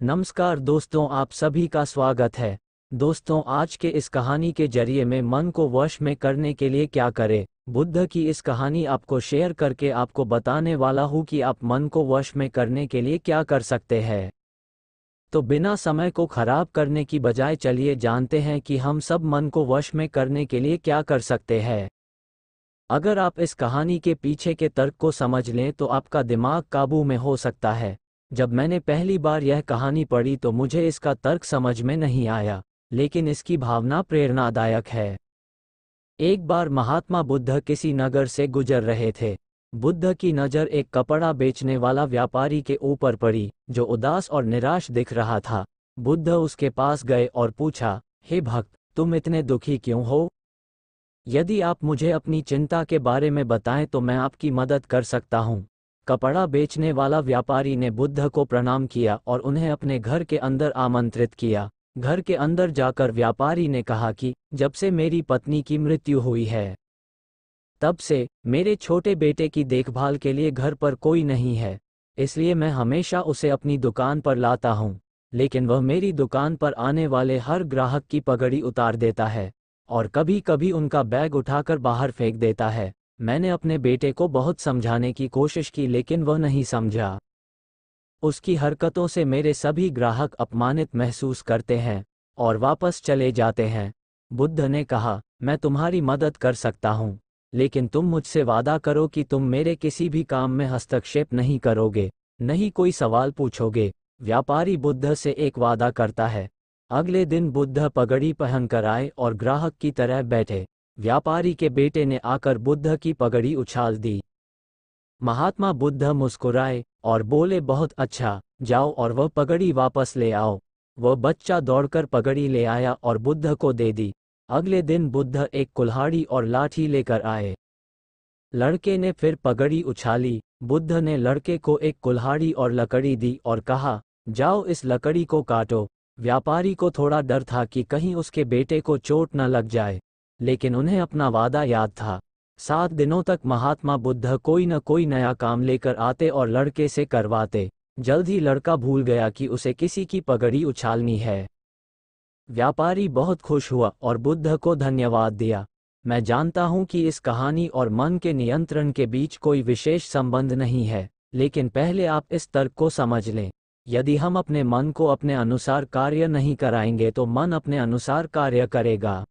नमस्कार दोस्तों, आप सभी का स्वागत है। दोस्तों, आज के इस कहानी के जरिए में मन को वश में करने के लिए क्या करें, बुद्ध की इस कहानी आपको शेयर करके आपको बताने वाला हूँ कि आप मन को वश में करने के लिए क्या कर सकते हैं। तो बिना समय को खराब करने की बजाय चलिए जानते हैं कि हम सब मन को वश में करने के लिए क्या कर सकते हैं। अगर आप इस कहानी के पीछे के तर्क को समझ लें तो आपका दिमाग काबू में हो सकता है। जब मैंने पहली बार यह कहानी पढ़ी तो मुझे इसका तर्क समझ में नहीं आया, लेकिन इसकी भावना प्रेरणादायक है। एक बार महात्मा बुद्ध किसी नगर से गुजर रहे थे। बुद्ध की नज़र एक कपड़ा बेचने वाला व्यापारी के ऊपर पड़ी, जो उदास और निराश दिख रहा था। बुद्ध उसके पास गए और पूछा, हे भक्त, तुम इतने दुखी क्यों हो? यदि आप मुझे अपनी चिंता के बारे में बताएं तो मैं आपकी मदद कर सकता हूं। कपड़ा बेचने वाला व्यापारी ने बुद्ध को प्रणाम किया और उन्हें अपने घर के अंदर आमंत्रित किया। घर के अंदर जाकर व्यापारी ने कहा कि जब से मेरी पत्नी की मृत्यु हुई है, तब से मेरे छोटे बेटे की देखभाल के लिए घर पर कोई नहीं है, इसलिए मैं हमेशा उसे अपनी दुकान पर लाता हूं। लेकिन वह मेरी दुकान पर आने वाले हर ग्राहक की पगड़ी उतार देता है और कभी कभी उनका बैग उठाकर बाहर फेंक देता है। मैंने अपने बेटे को बहुत समझाने की कोशिश की, लेकिन वह नहीं समझा। उसकी हरकतों से मेरे सभी ग्राहक अपमानित महसूस करते हैं और वापस चले जाते हैं। बुद्ध ने कहा, मैं तुम्हारी मदद कर सकता हूँ, लेकिन तुम मुझसे वादा करो कि तुम मेरे किसी भी काम में हस्तक्षेप नहीं करोगे, नहीं कोई सवाल पूछोगे। व्यापारी बुद्ध से एक वादा करता है। अगले दिन बुद्ध पगड़ी पहनकर आए और ग्राहक की तरह बैठे। व्यापारी के बेटे ने आकर बुद्ध की पगड़ी उछाल दी। महात्मा बुद्ध मुस्कुराए और बोले, बहुत अच्छा, जाओ और वह पगड़ी वापस ले आओ। वह बच्चा दौड़कर पगड़ी ले आया और बुद्ध को दे दी। अगले दिन बुद्ध एक कुल्हाड़ी और लाठी लेकर आए। लड़के ने फिर पगड़ी उछाली। बुद्ध ने लड़के को एक कुल्हाड़ी और लकड़ी दी और कहा, जाओ इस लकड़ी को काटो। व्यापारी को थोड़ा डर था कि कहीं उसके बेटे को चोट न लग जाए, लेकिन उन्हें अपना वादा याद था। 7 दिनों तक महात्मा बुद्ध कोई न कोई नया काम लेकर आते और लड़के से करवाते। जल्द ही लड़का भूल गया कि उसे किसी की पगड़ी उछालनी है। व्यापारी बहुत खुश हुआ और बुद्ध को धन्यवाद दिया। मैं जानता हूं कि इस कहानी और मन के नियंत्रण के बीच कोई विशेष संबंध नहीं है, लेकिन पहले आप इस तर्क को समझ लें। यदि हम अपने मन को अपने अनुसार कार्य नहीं कराएंगे तो मन अपने अनुसार कार्य करेगा।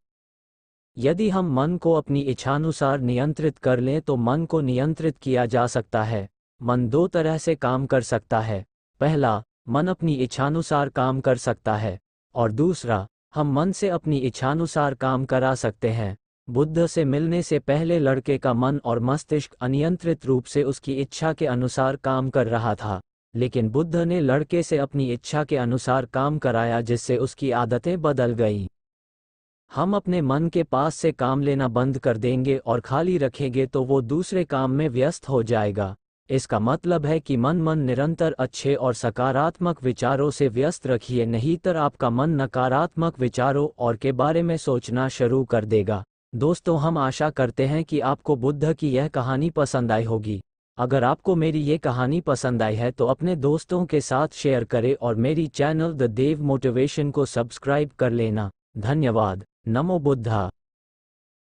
यदि हम मन को अपनी इच्छानुसार नियंत्रित कर लें तो मन को नियंत्रित किया जा सकता है। मन 2 तरह से काम कर सकता है। पहला, मन अपनी इच्छानुसार काम कर सकता है, और दूसरा, हम मन से अपनी इच्छानुसार काम करा सकते हैं। बुद्ध से मिलने से पहले लड़के का मन और मस्तिष्क अनियंत्रित रूप से उसकी इच्छा के अनुसार काम कर रहा था, लेकिन बुद्ध ने लड़के से अपनी इच्छा के अनुसार काम कराया, जिससे उसकी आदतें बदल गईं। हम अपने मन के पास से काम लेना बंद कर देंगे और खाली रखेंगे तो वो दूसरे काम में व्यस्त हो जाएगा। इसका मतलब है कि मन निरंतर अच्छे और सकारात्मक विचारों से व्यस्त रखिए, नहीं तो आपका मन नकारात्मक विचारों और के बारे में सोचना शुरू कर देगा। दोस्तों, हम आशा करते हैं कि आपको बुद्ध की यह कहानी पसंद आई होगी। अगर आपको मेरी ये कहानी पसंद आई है तो अपने दोस्तों के साथ शेयर करें और मेरी चैनल द देव मोटिवेशन को सब्सक्राइब कर लेना। धन्यवाद। नमो बुद्धा।